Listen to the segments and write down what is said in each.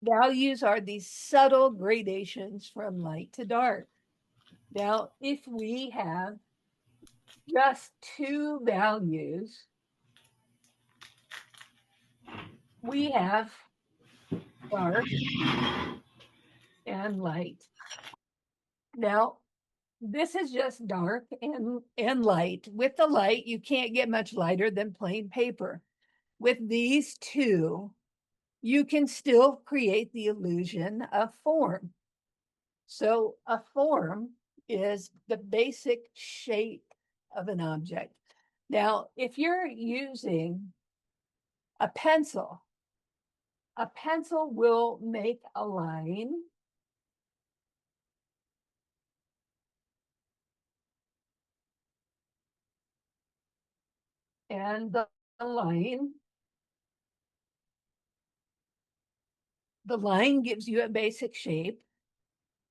Values are these subtle gradations from light to dark. Now, if we have just two values, we have dark and light. Now, this is just dark and light. With the light, you can't get much lighter than plain paper. With these two, you can still create the illusion of form. So a form is the basic shape of an object. Now, if you're using a pencil will make a line and the line gives you a basic shape,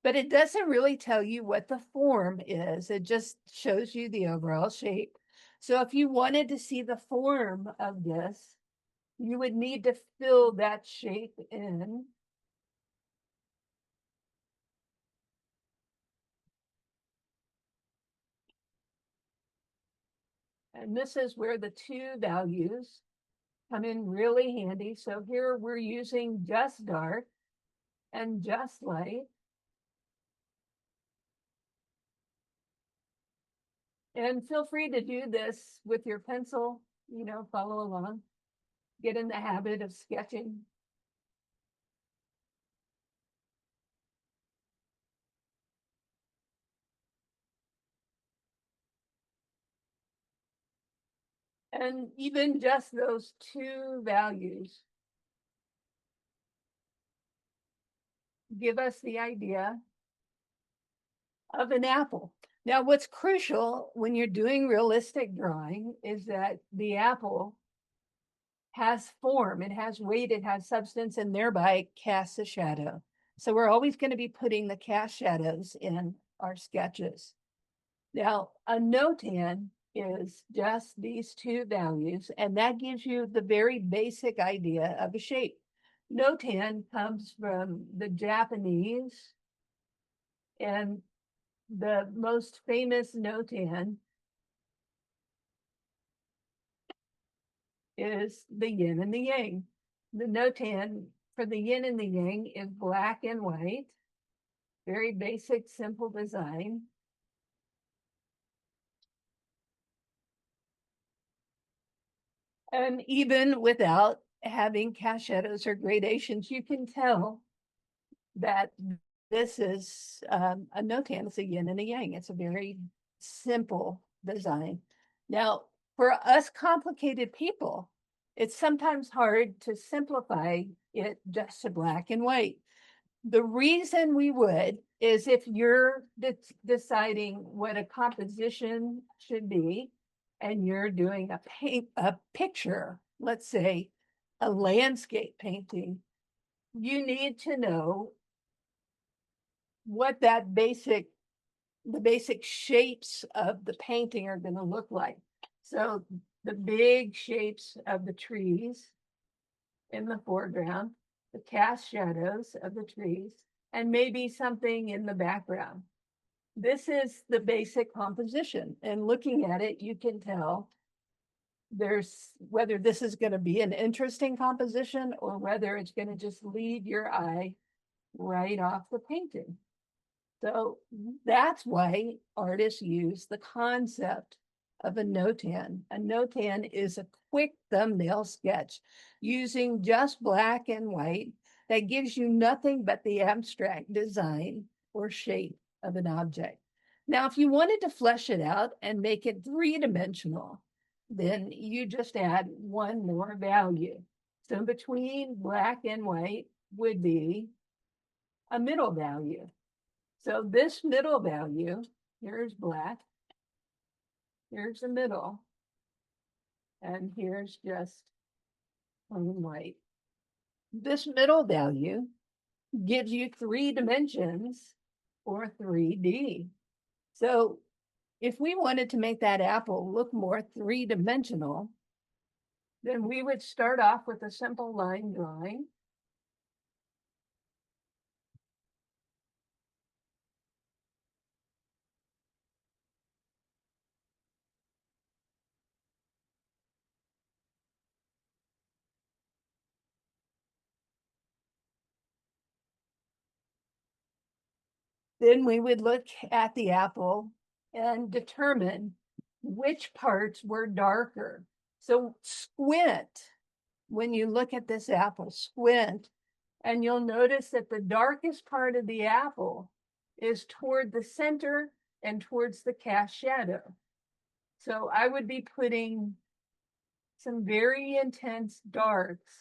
but it doesn't really tell you what the form is. It just shows you the overall shape. So if you wanted to see the form of this, you would need to fill that shape in. And this is where the two values come in really handy. So here we're using just dark and just light. And feel free to do this with your pencil, follow along, get in the habit of sketching. And even just those two values give us the idea of an apple. Now, what's crucial when you're doing realistic drawing is that the apple has form, it has weight, it has substance, and thereby casts a shadow. So we're always going to be putting the cast shadows in our sketches. Now, a notan is just these two values, and that gives you the very basic idea of a shape. Notan comes from the Japanese, and the most famous notan is the yin and the yang. The notan for the yin and the yang is black and white, very basic, simple design. And even without having cast shadows or gradations, you can tell that this is a notan. It's a yin and a yang. It's a very simple design. Now, for us complicated people, it's sometimes hard to simplify it just to black and white. The reason we would is if you're deciding what a composition should be and you're doing a picture, let's say a landscape painting, you need to know what the basic shapes of the painting are going to look like. So the big shapes of the trees in the foreground, the cast shadows of the trees, and maybe something in the background. This is the basic composition. And looking at it, you can tell there's whether this is going to be an interesting composition or whether it's going to just lead your eye right off the painting. So that's why artists use the concept of a notan. A notan is a quick thumbnail sketch using just black and white that gives you nothing but the abstract design or shape of an object. Now, if you wanted to flesh it out and make it three-dimensional, then you just add one more value. So between black and white would be a middle value. So this middle value, here's black, here's the middle, and here's just plain white. This middle value gives you three dimensions or 3D. So if we wanted to make that apple look more three-dimensional, then we would start off with a simple line drawing. Then we would look at the apple and determine which parts were darker. So squint when you look at this apple, squint, and you'll notice that the darkest part of the apple is toward the center and towards the cast shadow. So I would be putting some very intense darks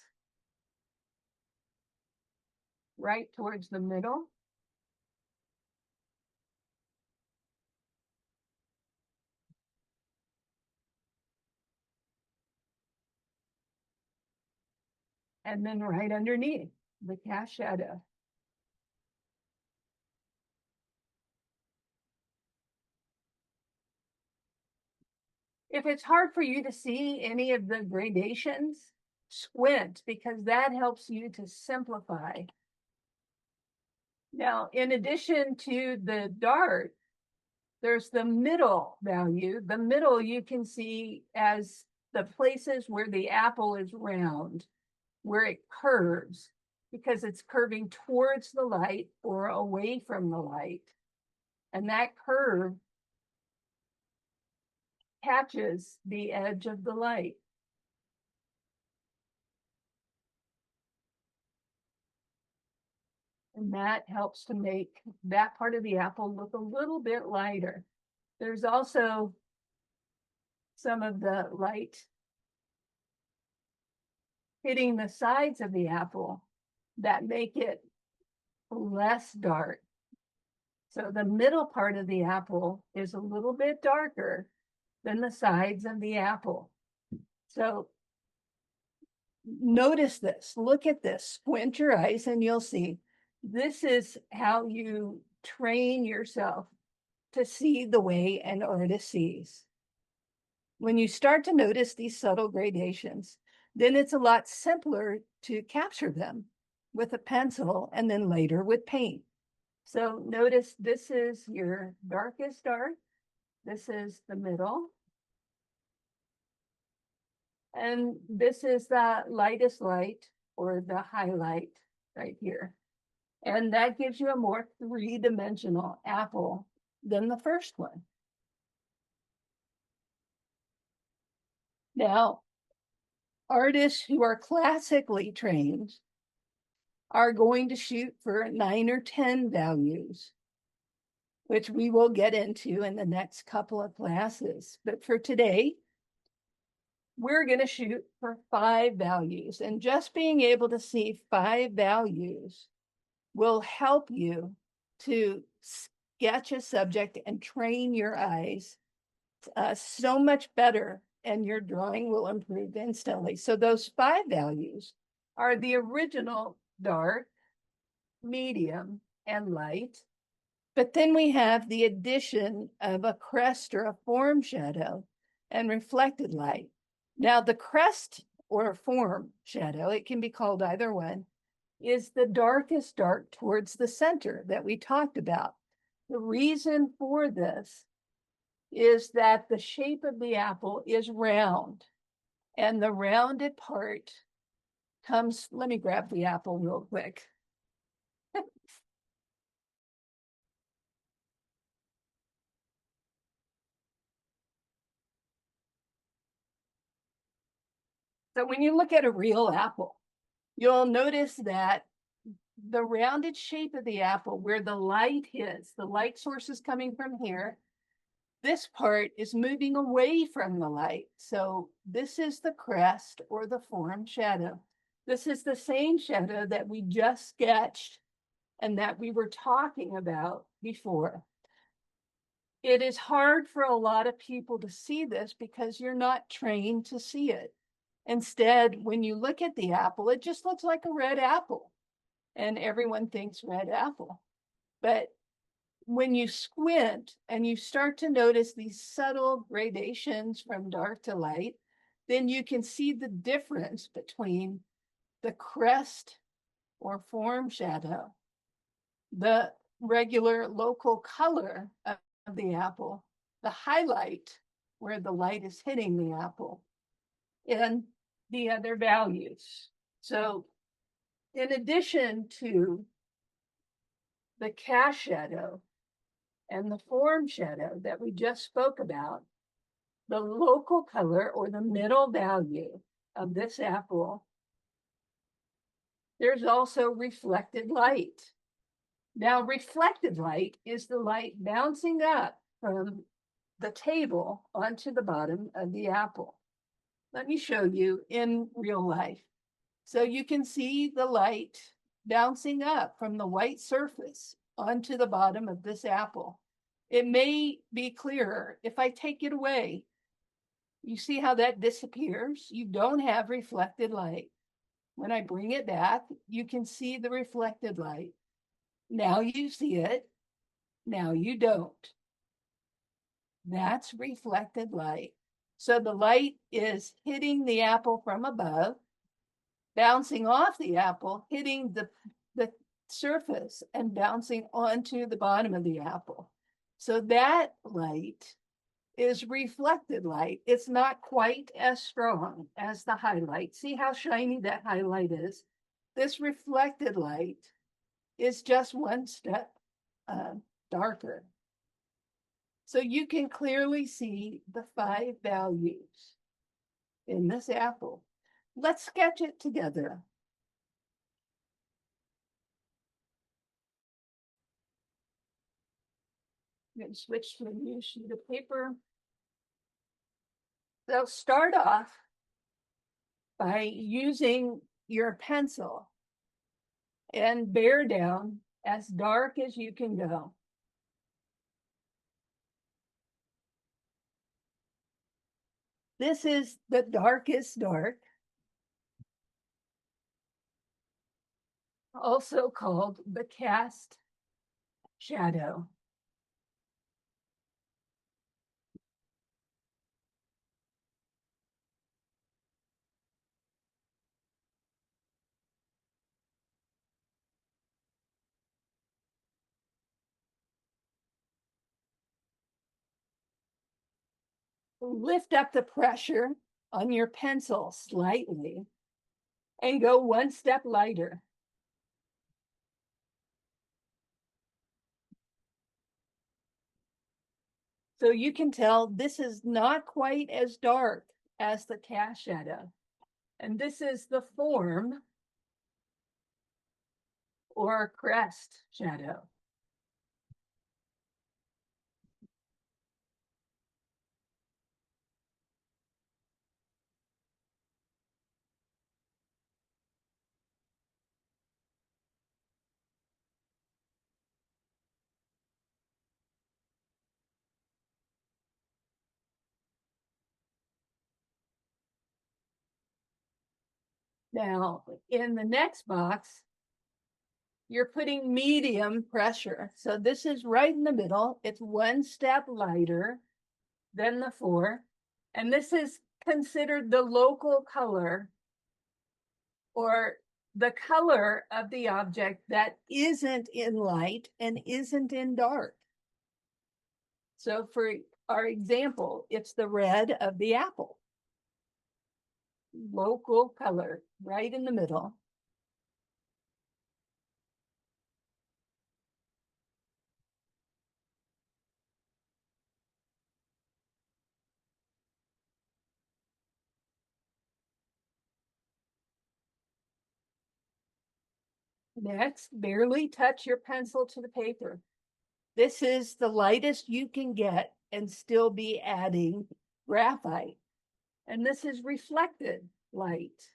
right towards the middle. And then right underneath the cast shadow. If it's hard for you to see any of the gradations, squint, because that helps you to simplify. Now, in addition to the dark, there's the middle value. The middle you can see as the places where the apple is round, where it curves, because it's curving towards the light or away from the light. And that curve catches the edge of the light. And that helps to make that part of the apple look a little bit lighter. There's also some of the light hitting the sides of the apple that make it less dark. So the middle part of the apple is a little bit darker than the sides of the apple. So notice this, look at this, squint your eyes and you'll see this is how you train yourself to see the way an artist sees. When you start to notice these subtle gradations, then it's a lot simpler to capture them with a pencil and then later with paint. So notice this is your darkest dark. This is the middle. And this is the lightest light or the highlight right here. And that gives you a more three-dimensional apple than the first one. Now, artists who are classically trained are going to shoot for 9 or 10 values, which we will get into in the next couple of classes. But for today, we're going to shoot for 5 values. And just being able to see 5 values will help you to sketch a subject and train your eyes so much better, and your drawing will improve instantly. So those 5 values are the original dark, medium, and light. But then we have the addition of a crest or a form shadow and reflected light. Now the crest or form shadow, it can be called either one, is the darkest dark towards the center that we talked about. The reason for this is that the shape of the apple is round, and the rounded part comes, let me grab the apple real quick. So when you look at a real apple, you'll notice that the rounded shape of the apple, where the light is, the light source is coming from here, this part is moving away from the light. So this is the crest or the form shadow. This is the same shadow that we just sketched and that we were talking about before. It is hard for a lot of people to see this because you're not trained to see it. Instead, when you look at the apple, it just looks like a red apple, and everyone thinks red apple. But when you squint and you start to notice these subtle gradations from dark to light, then you can see the difference between the crest or form shadow, the regular local color of the apple, the highlight where the light is hitting the apple, and the other values. So in addition to the cast shadow, and the form shadow that we just spoke about, the local color or the middle value of this apple, there's also reflected light. Now, reflected light is the light bouncing up from the table onto the bottom of the apple. Let me show you in real life. So you can see the light bouncing up from the white surface onto the bottom of this apple. It may be clearer if I take it away. You see how that disappears? You don't have reflected light. When I bring it back, you can see the reflected light. Now you see it. Now you don't. That's reflected light. So the light is hitting the apple from above, bouncing off the apple, hitting the surface and bouncing onto the bottom of the apple. So that light is reflected light. It's not quite as strong as the highlight. See how shiny that highlight is? This reflected light is just one step darker. So you can clearly see the 5 values in this apple. Let's sketch it together. I'm going to switch to a new sheet of paper. So start off by using your pencil and bear down as dark as you can go. This is the darkest dark, also called the cast shadow. Lift up the pressure on your pencil slightly and go one step lighter. So you can tell this is not quite as dark as the cast shadow. And this is the form or crest shadow. Now, in the next box, you're putting medium pressure. So this is right in the middle. It's one step lighter than the 4. And this is considered the local color or the color of the object that isn't in light and isn't in dark. So for our example, it's the red of the apple. Local color right in the middle. Next, barely touch your pencil to the paper. This is the lightest you can get and still be adding graphite. And this is reflected light.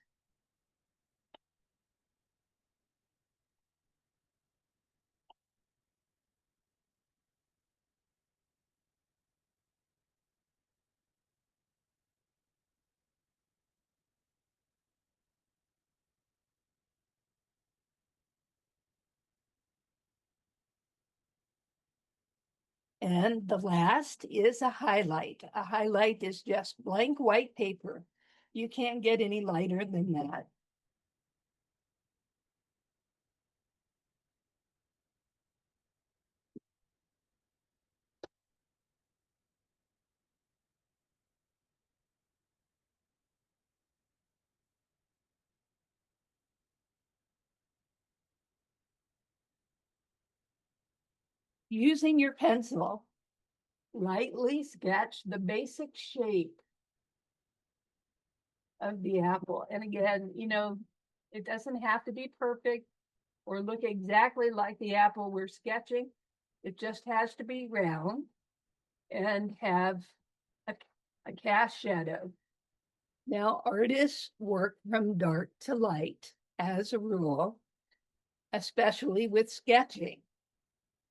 And the last is a highlight. A highlight is just blank white paper. You can't get any lighter than that. Using your pencil, lightly sketch the basic shape of the apple. And again, it doesn't have to be perfect or look exactly like the apple we're sketching. It just has to be round and have a, a cast shadow. Now, artists work from dark to light as a rule, especially with sketching.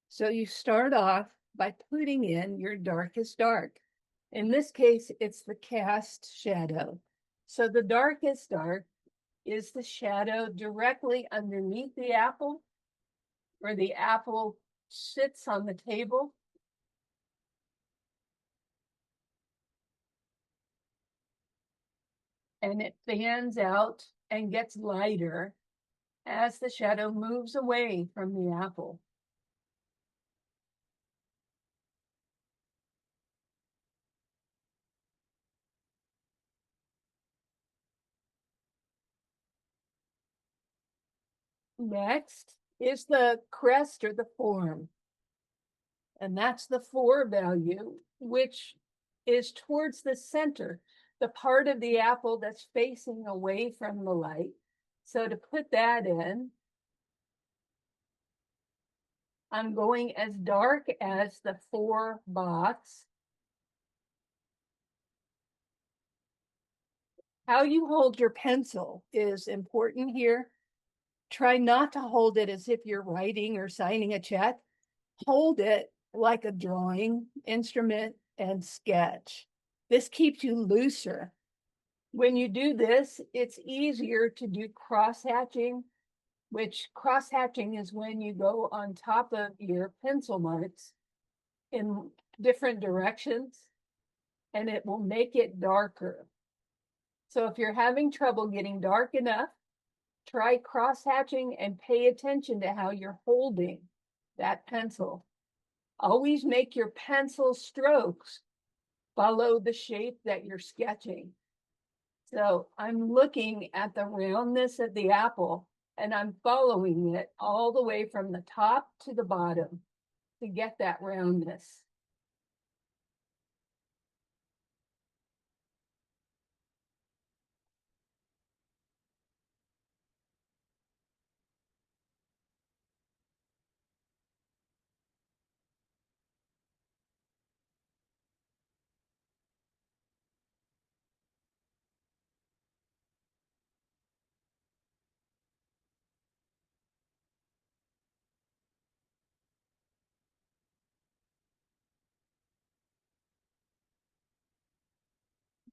So you start off by putting in your darkest dark. In this case, it's the cast shadow. So the darkest dark is the shadow directly underneath the apple, where the apple sits on the table. And it fans out and gets lighter as the shadow moves away from the apple. Next is the crest or the form. And that's the 4 value, which is towards the center, the part of the apple that's facing away from the light. So to put that in, I'm going as dark as the 4 box. How you hold your pencil is important here. Try not to hold it as if you're writing or signing a check. Hold it like a drawing instrument and sketch. This keeps you looser. When you do this, it's easier to do cross-hatching, which cross-hatching is when you go on top of your pencil marks in different directions, and it will make it darker. So if you're having trouble getting dark enough, try cross-hatching and pay attention to how you're holding that pencil. Always make your pencil strokes follow the shape that you're sketching. So I'm looking at the roundness of the apple and I'm following it all the way from the top to the bottom to get that roundness.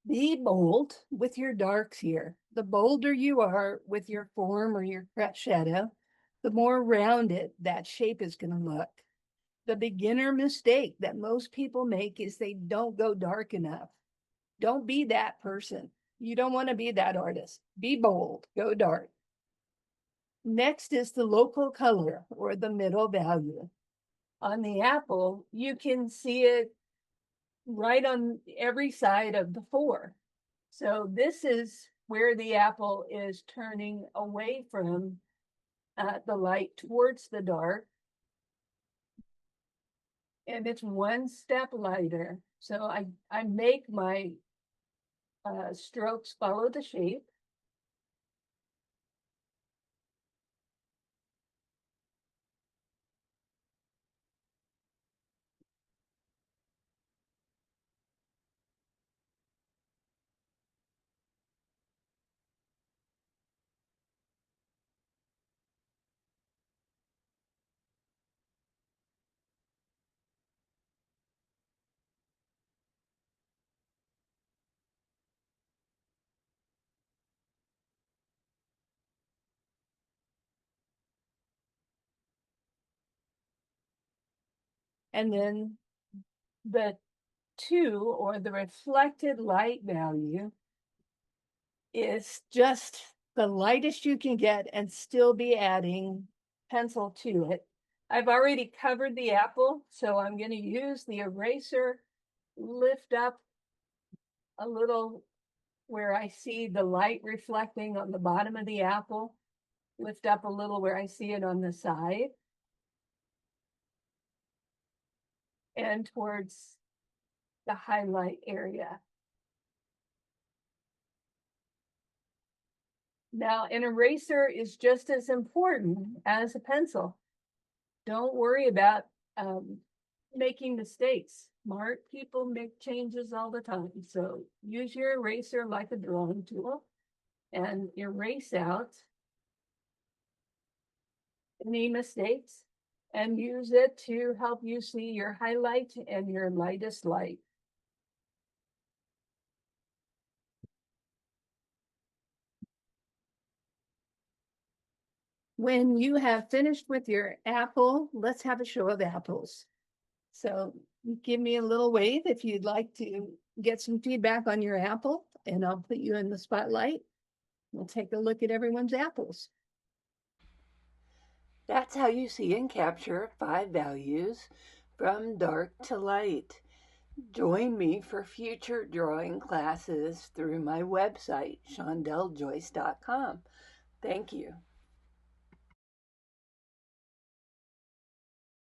Be bold with your darks here. The bolder you are with your form or your shadow, the more rounded that shape is going to look. The beginner mistake that most people make is they don't go dark enough. Don't be that person. You don't want to be that artist. Be bold, go dark. Next is the local color or the middle value. On the apple, you can see it right on every side of the 4. So this is where the apple is turning away from the light towards the dark. And it's 1 step lighter. So I make my strokes follow the shape. And then the 2 or the reflected light value is just the lightest you can get and still be adding pencil to it. I've already covered the apple, so I'm going to use the eraser, lift up a little where I see the light reflecting on the bottom of the apple, lift up a little where I see it on the side. and towards the highlight area. Now, an eraser is just as important as a pencil. Don't worry about making mistakes. Smart people make changes all the time. So use your eraser like a drawing tool and erase out any mistakes and use it to help you see your highlight and your lightest light. When you have finished with your apple, let's have a show of apples. So give me a little wave if you'd like to get some feedback on your apple, and I'll put you in the spotlight. We'll take a look at everyone's apples. That's how you see and capture 5 values from dark to light. Join me for future drawing classes through my website, shondeljoyce.com. Thank you.